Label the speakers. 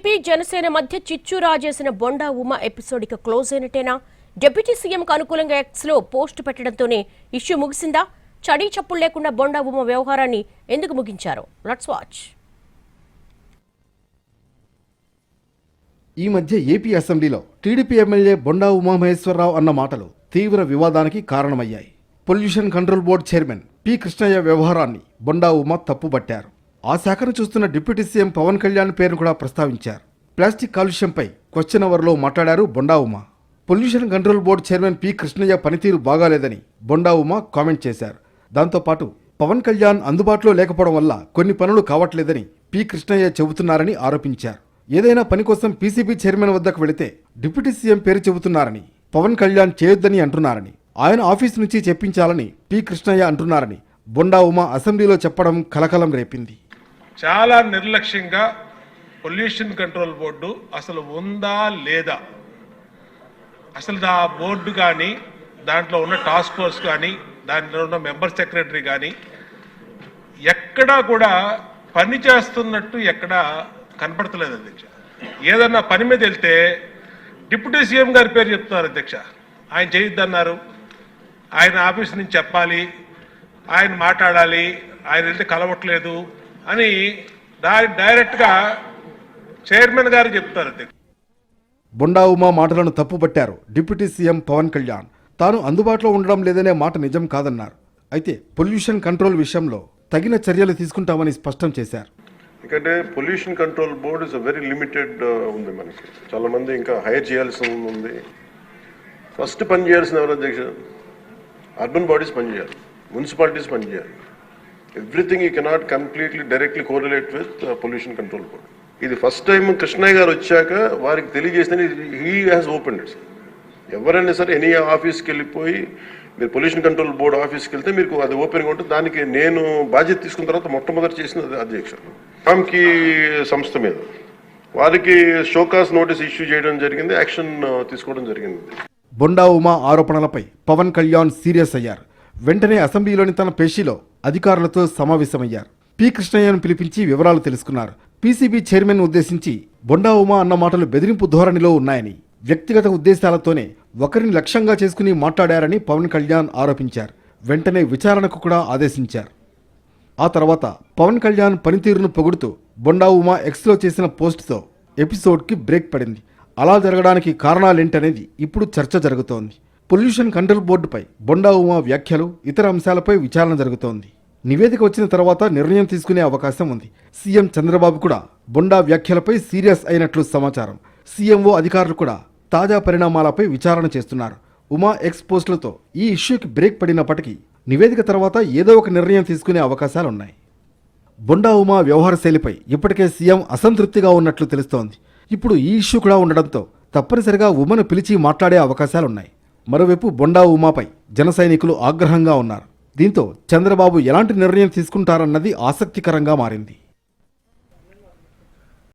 Speaker 1: TDP Janasena మధ్య చిచ్చు రాజేసిన Bonda Uma episode ఇక క్లోజ్ అయినట్టేనా? డిప్యూటీ సీఎంకు అనుకూలంగా ఎక్స్లో పోస్టు పెట్టడంతోనే ఇష్యూ ముగిసిందా? చడీ చప్పులు లేకుండా బొండా ఉమ వ్యవహారాన్ని ఎందుకు ముగించారు? Let's watch.
Speaker 2: ఈ మధ్య ఏపీ అసెంబ్లీలో టీడీపీ ఎమ్మెల్యే బొండా ఉమామహేశ్వరరావు అన్న మాటలు తీవ్ర వివాదానికి కారణమయ్యాయి. Pollution control board chairman P Krishnaiah వ్యవహారాన్ని బొండా ఉమ తప్పుబట్టారు. ఆ శాఖను చూస్తున్న డిప్యూటీ సీఎం పవన్ కళ్యాణ్ పేరును కూడా ప్రస్తావించారు. ప్లాస్టిక్ కాలుష్యంపై క్వశ్చన్ అవర్లో మాట్లాడారు Bonda Uma. Pollution control board chairman P Krishnaiah పనితీరు బాగాలేదని బొండా ఉమ కామెంట్ చేశారు. దాంతోపాటు పవన్ కళ్యాణ్ అందుబాటులో లేకపోవడం వల్ల కొన్ని పనులు కావట్లేదని పి కృష్ణయ్య చెబుతున్నారని ఆరోపించారు. ఏదైనా పని కోసం పీసీబీ చైర్మన్ వద్దకు వెళితే డిప్యూటీ సీఎం పేరు చెబుతున్నారని, పవన్ కళ్యాణ్ చేయొద్దని అంటున్నారని, ఆయన ఆఫీసు నుంచి చెప్పించాలని పి కృష్ణయ్య అంటున్నారని బొండా ఉమ అసెంబ్లీలో చెప్పడం కలకలం రేపింది.
Speaker 3: చాలా నిర్లక్ష్యంగా పొల్యూషన్ కంట్రోల్ బోర్డు అసలు ఉందా లేదా, అసలు ఆ బోర్డు కానీ దాంట్లో ఉన్న టాస్క్ ఫోర్స్ కానీ దాంట్లో ఉన్న మెంబర్ సెక్రటరీ కానీ ఎక్కడా కూడా పని చేస్తున్నట్టు ఎక్కడా కనపడతలేదు అధ్యక్ష. ఏదన్నా పని మీద వెళ్తే డిప్యూటీ సీఎం గారి పేరు చెప్తున్నారు అధ్యక్ష. ఆయన చేయొద్దన్నారు, ఆయన ఆఫీస్ నుంచి చెప్పాలి, ఆయన మాట్లాడాలి, ఆయన వెళ్తే కలవట్లేదు అని డైరెక్ట్గా చైర్మన్ గారు చెప్తారు అధ్యక్ష.
Speaker 2: బొండా ఉమా మాటలను తప్పుపట్టారు డిప్యూటీ సీఎం పవన్ కళ్యాణ్. తాను అందుబాటులో ఉండడం లేదనే మాట నిజం కాదన్నారు. అయితే పొల్యూషన్ కంట్రోల్ విషయంలో తగిన చర్యలు తీసుకుంటామని స్పష్టం చేశారు.
Speaker 4: ఎందుకంటే pollution control board is very limited ఉంది. మనకి చాలా మంది ఇంకా హైర్ చేయాల్సి ఉంది. ఫస్ట్ పని చేయాల్సిన ఎవరు అధ్యక్ష? అర్బన్ బాడీస్ పనిచేయాలి, మున్సిపాలిటీస్ పనిచేయాలి. Everything you cannot completely directly correlate with pollution control board. ఇది ఫస్ట్ టైం కృష్ణయ్య గారు వచ్చాక వారికి తెలియజేసిన హీ హ్యాస్ ఓపెన్ ఇట్. ఎవరైనా సరే ఎనీ ఆఫీస్కి వెళ్ళిపోయి మీరు పొల్యూషన్ కంట్రోల్ బోర్డు ఆఫీస్కి వెళ్తే మీకు అది ఓపెన్గా ఉంటుంది. దానికి నేను బాధ్యత తీసుకున్న తర్వాత మొట్టమొదటి చేసిన అధ్యక్ష రామ్కి సంస్థ మీద వారికి షోకాస్ నోటీస్ ఇష్యూ చేయడం జరిగింది, యాక్షన్ తీసుకోవడం జరిగింది.
Speaker 2: బొండా ఉమా ఆరోపణలపై పవన్ కళ్యాణ్ సీరియస్ అయ్యారు. వెంటనే అసెంబ్లీలోని తన పేషీలో అధికారులతో సమావేశమయ్యారు. పి కృష్ణయ్యను పిలిపించి వివరాలు తెలుసుకున్నారు. పీసీబీ చైర్మన్ ఉద్దేశించి బొండా ఉమా అన్న మాటలు బెదిరింపు ధోరణిలో ఉన్నాయని, వ్యక్తిగత ఉద్దేశాలతోనే ఒకరిని లక్ష్యంగా చేసుకుని మాట్లాడారని పవన్ కళ్యాణ్ ఆరోపించారు. వెంటనే విచారణకు కూడా ఆదేశించారు. ఆ తర్వాత పవన్ కళ్యాణ్ పనితీరును పొగుడుతూ బొండా ఉమా ఎక్స్లో చేసిన పోస్టుతో ఎపిసోడ్కి బ్రేక్ పడింది. అలా జరగడానికి కారణాలేంటనేది ఇప్పుడు చర్చ జరుగుతోంది. పొల్యూషన్ కంట్రోల్ బోర్డుపై బొండా ఉమా వ్యాఖ్యలు, ఇతర అంశాలపై విచారణ జరుగుతోంది. నివేదిక వచ్చిన తర్వాత నిర్ణయం తీసుకునే అవకాశం ఉంది. సీఎం చంద్రబాబు కూడా బొండా వ్యాఖ్యలపై సీరియస్ అయినట్లు సమాచారం. సీఎంఓ అధికారులు కూడా తాజా పరిణామాలపై విచారణ చేస్తున్నారు. ఉమా ఎక్స్ పోస్టులతో ఈ ఇష్యూకి బ్రేక్ పడినప్పటికీ నివేదిక తర్వాత ఏదో ఒక నిర్ణయం తీసుకునే అవకాశాలున్నాయి. బొండా ఉమా వ్యవహార శైలిపై ఇప్పటికే సీఎం అసంతృప్తిగా ఉన్నట్లు తెలుస్తోంది. ఇప్పుడు ఈ ఇష్యూ కూడా ఉండడంతో తప్పనిసరిగా ఉమను పిలిచి మాట్లాడే అవకాశాలున్నాయి. మరోవైపు బొండా ఉమాపై జన సైనికులు ఆగ్రహంగా ఉన్నారు. దీంతో చంద్రబాబు ఎలాంటి నిర్ణయం తీసుకుంటారన్నది ఆసక్తికరంగా మారింది.